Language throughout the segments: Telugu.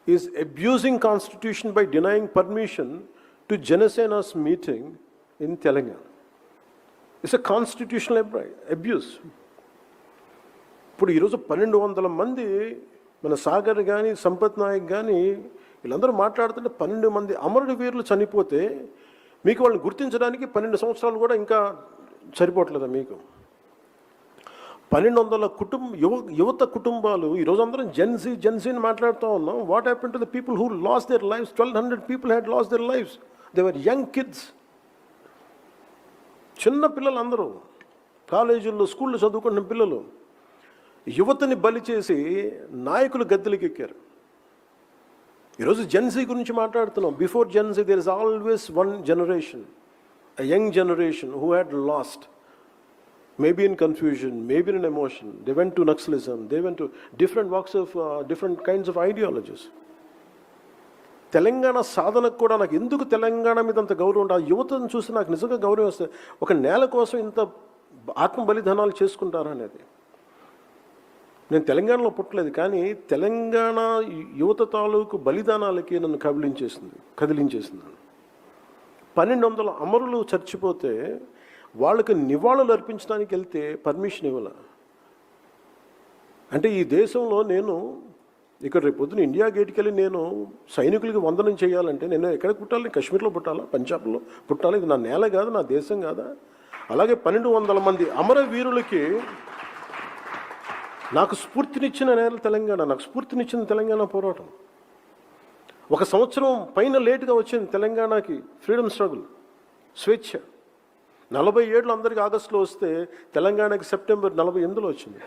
is abusing constitution by denying permission to Janasena's meeting in Telangana. It's a constitutional abuse. ఇప్పుడు ఈరోజు 1200 మంది మన సాగర్ కానీ సంపత్ నాయక్ కానీ వీళ్ళందరూ మాట్లాడుతుంటే 12 మంది అమరుడు వీరులు చనిపోతే మీకు వాళ్ళని గుర్తించడానికి 12 సంవత్సరాలు కూడా ఇంకా సరిపోవట్లేదా మీకు? 1200 యువత కుటుంబాలు ఈరోజు అందరం జెన్సీని మాట్లాడుతూ ఉన్నాం. What happen to the people who last there lifes? 1200 people had last there lifes. They were young kids, చిన్న పిల్లలు, అందరూ కాలేజీల్లో స్కూల్లో చదువుకున్న పిల్లలు. యువతని బలి చేసి నాయకులు గద్దెలకి ఎక్కారు. ఈరోజు జెన్సీ గురించి మాట్లాడుతున్నాం. Before Gen Z there is always one generation, a young generation who had lost, maybe in confusion, maybe in emotion. They went to Naxalism, they went to different walks of different kinds of ideologies. Telangana సాధనకు కూడా నాకు ఎందుకు తెలంగాణ మీద అంత గౌరవం ఉంటుంది? ఆ యువతను చూసి నాకు నిజంగా గౌరవం వస్తుంది. ఒక నేల కోసం ఇంత ఆత్మ బలిదానాలు చేసుకుంటారా అనేది. నేను తెలంగాణలో పుట్టలేదు, కానీ తెలంగాణ యువత తాలూకు బలిదానాలకి నన్ను కదిలించేసింది. 1200 అమరులు చచ్చిపోతే వాళ్ళకి నివాళులు అర్పించడానికి వెళ్తే పర్మిషన్ ఇవ్వాల. అంటే ఈ దేశంలో నేను ఇక్కడ రేపు పొద్దున ఇండియా గేట్కి వెళ్ళి నేను సైనికులకి వందనం చేయాలంటే నేను ఎక్కడ పుట్టాలి? కాశ్మీర్లో పుట్టాలా? పంజాబ్లో పుట్టాలి? ఇది నా నేల కాదా? నా దేశం కాదా? అలాగే 1200 మంది అమరవీరులకి నాకు స్ఫూర్తినిచ్చిన నేల తెలంగాణ, నాకు స్ఫూర్తినిచ్చిన తెలంగాణ పోరాటం. 1 సంవత్సరం పైన లేటుగా వచ్చింది తెలంగాణకి ఫ్రీడమ్ స్ట్రగుల్, స్వేచ్ఛ. 47 అందరికీ ఆగస్టులో వస్తే తెలంగాణకి సెప్టెంబర్ 48లో వచ్చింది.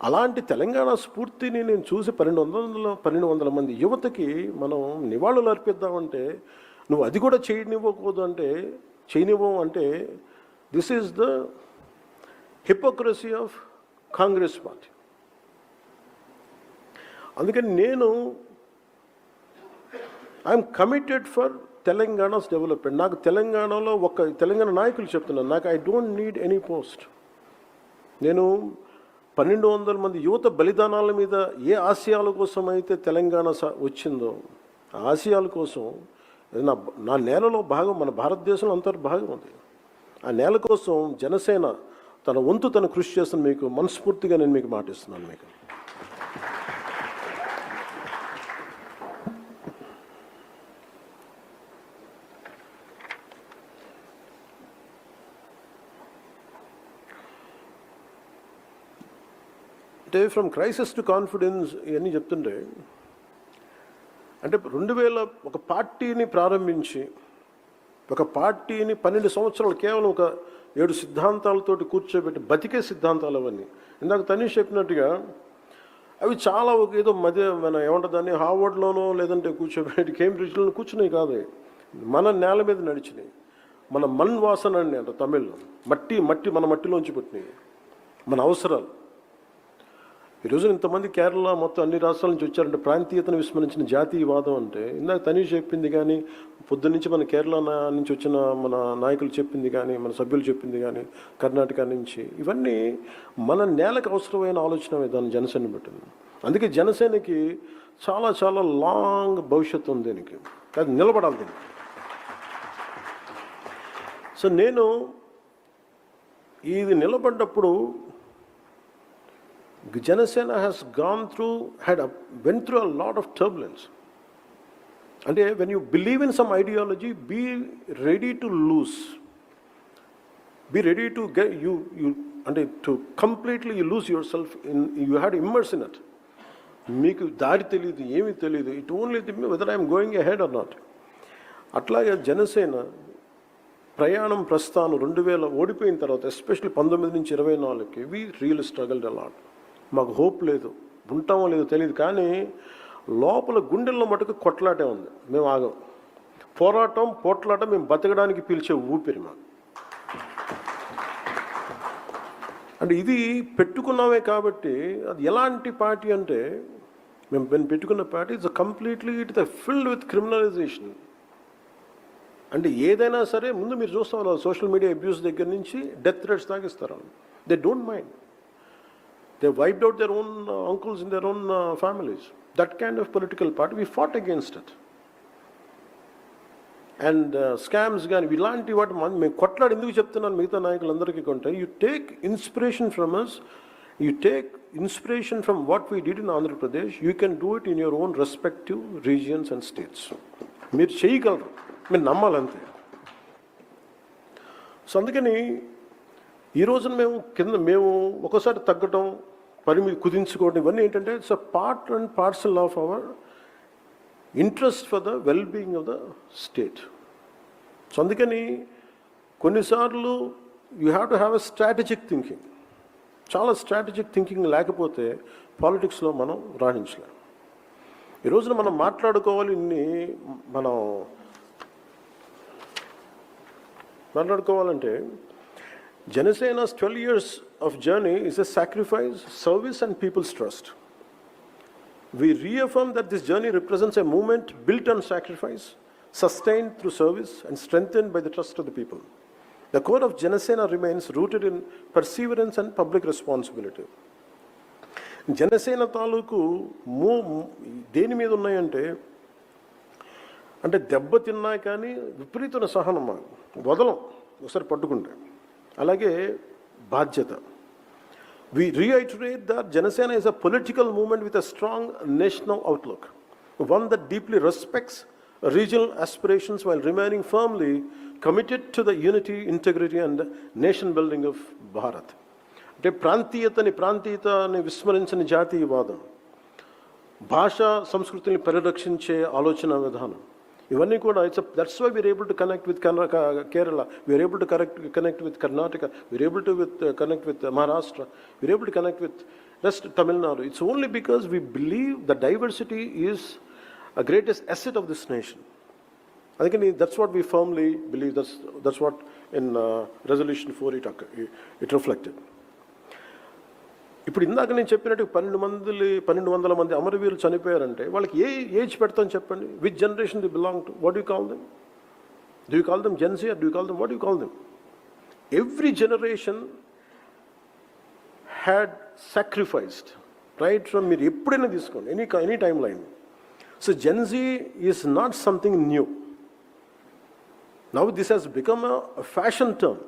అలాంటి తెలంగాణ స్ఫూర్తిని నేను చూసి 1200 మంది యువతకి మనం నివాళులు అర్పిద్దామంటే నువ్వు అది కూడా చేయనివ్వవు అంటే this is the hypocrisy of Congress party. అందుకని నేను I'm committed for Telangana's development. నాకు తెలంగాణలో తెలంగాణ నాయకులు చెప్తున్నాను, నాకు I don't need any post. నేను 1200 మంది యువత బలిదానాల మీద ఏ ఆశయాల కోసం అయితే తెలంగాణ వచ్చిందో ఆ ఆశయాల కోసం నా నేలలో భాగం, మన భారతదేశంలో అంతర్భాగం ఉంది. ఆ నేల కోసం జనసేన తన వంతు తను కృషి చేస్తున్న మీకు మనస్ఫూర్తిగా నేను మీకు మాటిస్తున్నాను. మీకు అంటే ఫ్రమ్ క్రైసిస్ టు కాన్ఫిడెన్స్ ఇవన్నీ చెప్తుంటే, అంటే 2000 ఒక పార్టీని ప్రారంభించి ఒక పార్టీని 12 సంవత్సరాలు కేవలం ఒక 7 సిద్ధాంతాలతోటి కూర్చోబెట్టి బతికే సిద్ధాంతాలు అవన్నీ. ఇందాక తనీష్ చెప్పినట్టుగా అవి చాలా ఏదో మన ఏమంటారు దాన్ని హార్వర్డ్లోనో లేదంటే కూర్చోబెట్టి కేంబ్రిడ్జ్లోనో కూర్చున్నాయి కాదు, మన నేల మీద నడిచినాయి. మన మన్ వాసన అండి అంట తమిళ్లో, మట్టి మన మట్టిలోంచి పుట్టినాయి మన అవసరాలు. ఈరోజు ఇంతమంది కేరళ మొత్తం అన్ని రాష్ట్రాల నుంచి వచ్చారంటే ప్రాంతీయతను విస్మరించిన జాతీయవాదం అంటే ఇందాక తనీష్ చెప్పింది కానీ, పొద్దున్నుంచి మన కేరళ నుంచి వచ్చిన మన నాయకులు చెప్పింది కానీ, మన సభ్యులు చెప్పింది కానీ, కర్ణాటక నుంచి, ఇవన్నీ మన నేలకు అవసరమైన ఆలోచన విధానం జనసేన పెట్టింది. అందుకే జనసేనకి చాలా చాలా లాంగ్ భవిష్యత్తు ఉంది దీనికి, అది నిలబడాలి దీనికి. సో నేను ఇది నిలబడ్డప్పుడు Janasena has went through a lot of turbulence. And when you believe in some ideology, be ready to lose. Be ready to get to completely you lose yourself you had to immerse in it. Meeku dari teliyadu, emi teliyadu. It only whether I am going ahead or not. అట్లాగే జనసేన ప్రయాణం ప్రస్థానం 2000 ఓడిపోయిన తర్వాత ఎస్పెషల్లీ 19 నుంచి 24కి వి రియల్ స్ట్రగల్డ్ అలాట్. మాకు హోప్ లేదు, ఉంటామో లేదో తెలియదు, కానీ లోపల గుండెల్లో మటుకు కొట్లాటే ఉంది. మేము ఆగం. పోట్లాట మేము బతకడానికి పిలిచే ఊపిరి మాకు. అంటే ఇది పెట్టుకున్నామే కాబట్టి అది ఎలాంటి పార్టీ అంటే మేము పెట్టుకున్న party it's completely filled with criminalisation. అంటే ఏదైనా సరే ముందు మీరు చూస్తాం సోషల్ మీడియా అబ్యూస్ దగ్గర నుంచి డెత్ థ్రెట్స్ దాకిస్తారు. They don't mind. They wiped out their own uncles in their own families. That kind of political party, we fought against it. And scams కానీ ఇలాంటి వాటి మేము కొట్లాడి ఎందుకు చెప్తున్నాను మిగతా నాయకులందరికీ కొంటే you take inspiration from us, you take inspiration from what we did in Andhra Pradesh, you can do it in your own respective regions and states. మీరు చేయగలరు, మీరు నమ్మాలంతే. సో అందుకని ఈ రోజున మేము ఒకసారి తగ్గటం, పరిమితి కుదించుకోవడం, ఇవన్నీ ఏంటంటే it's a part and parcel of our interest for the well being of the state. So అందుకని కొన్నిసార్లు you have to have a strategic thinking. చాలా స్ట్రాటజిక్ థింకింగ్ లేకపోతే పాలిటిక్స్లో మనం రాణించలేం. ఈ రోజున మనం మాట్లాడుకోవాలి, మనం మాట్లాడుకోవాలంటే జనసేన's 12 years of journey is a sacrifice, service and people's trust. We reaffirm that this journey represents a movement built on sacrifice, sustained through service and strengthened by the trust of the people. The core of Janasena remains rooted in perseverance and public responsibility. Janasena తాలూకు దేని మీద ఉన్నాయంటే దెబ్బతిన్నా కానీ విపరీతమైన సహనం, వదలం ఒకసారి పట్టుకుంటే. అలాగే బాధ్యత. We reiterate that Janasena is a political movement with a strong national outlook, one that deeply respects regional aspirations while remaining firmly committed to the unity, integrity and nation building of Bharat. అంటే ప్రాంతీయతని విస్మరించని జాతీయవాదం, భాషా సంస్కృతిని పరిరక్షించే ఆలోచన విధానం, ఇవన్నీ కూడా that's why we're able to connect with Kerala, we're able to connect with Karnataka, we're able to connect with Maharashtra, we're able to connect with rest Tamil Nadu. It's only because we believe the diversity is a greatest asset of this nation. I think that's what we firmly believe. That's what in resolution 4 it reflected. ఇప్పుడు ఇందాక నేను చెప్పినట్టు 1200 మంది అమరవీరులు చనిపోయారంటే వాళ్ళకి ఏ ఏజ్ పెడతాను చెప్పండి? Which generation they belong to? What you call them? Do you call them Gen Z or do you call them what you call them? Every generation had sacrificed right from, మీరు ఎప్పుడైనా తీసుకోండి, any time line. So Gen Z is not something new. Now this has become a fashion term.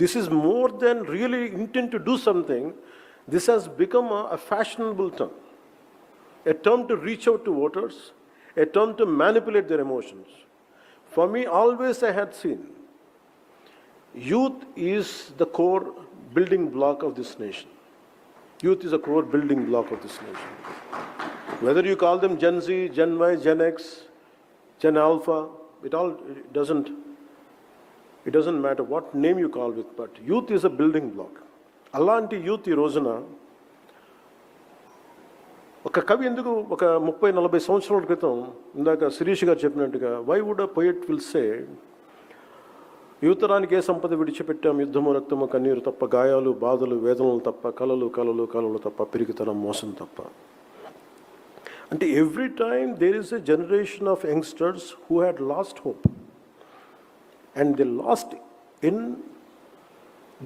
This is more than really intent to do something. This has become a fashionable term, a term to reach out to voters, a term to manipulate their emotions. For me, always I had seen youth is the core building block of this nation. Youth is a core building block of this nation. Whether you call them Gen Z, Gen Y, Gen X, Gen Alpha, it doesn't matter what name you call it, but youth is a building block. అలాంటి యూత్ ఈ రోజున ఒక కవి ఎందుకు ఒక 30-40 సంవత్సరాల క్రితం ఇందాక శిరీష్ గారు చెప్పినట్టుగా why would a poet will say, యువతరానికి ఏ సంపద విడిచిపెట్టాం, యుద్ధము రక్తము కన్నీరు తప్ప, గాయాలు బాధలు వేదనలు తప్ప, కలలు కలలు కలలు తప్ప, పిరికితనం మోసం తప్ప. అంటే every time there is a generation of youngsters who had lost hope and they lost in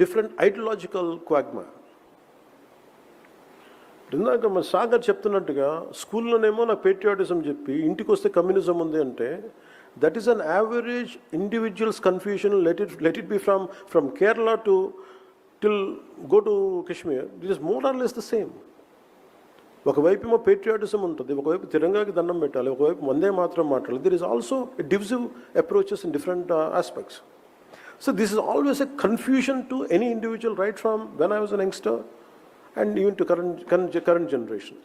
different ideological quagmire. ఇందాక మన సాగర్ చెప్తున్నట్టుగా స్కూల్లోనేమో నాకు పేట్రియాటిజం చెప్పి ఇంటికి వస్తే కమ్యూనిజం ఉంది అంటే that is an average individuals confusion. Let it be from Kerala to till go to Kashmir, it is more or less the same. ఒకవైపు ఏమో పేట్రియాటిజం ఉంటుంది, ఒకవైపు తిరంగాకి దండం పెట్టాలి, ఒకవైపు వందే మాత్రం మాట్లాడాలి. There is also divisive approaches in different aspects. So this is always a confusion to any individual right from when I was an youngster and even to current generation.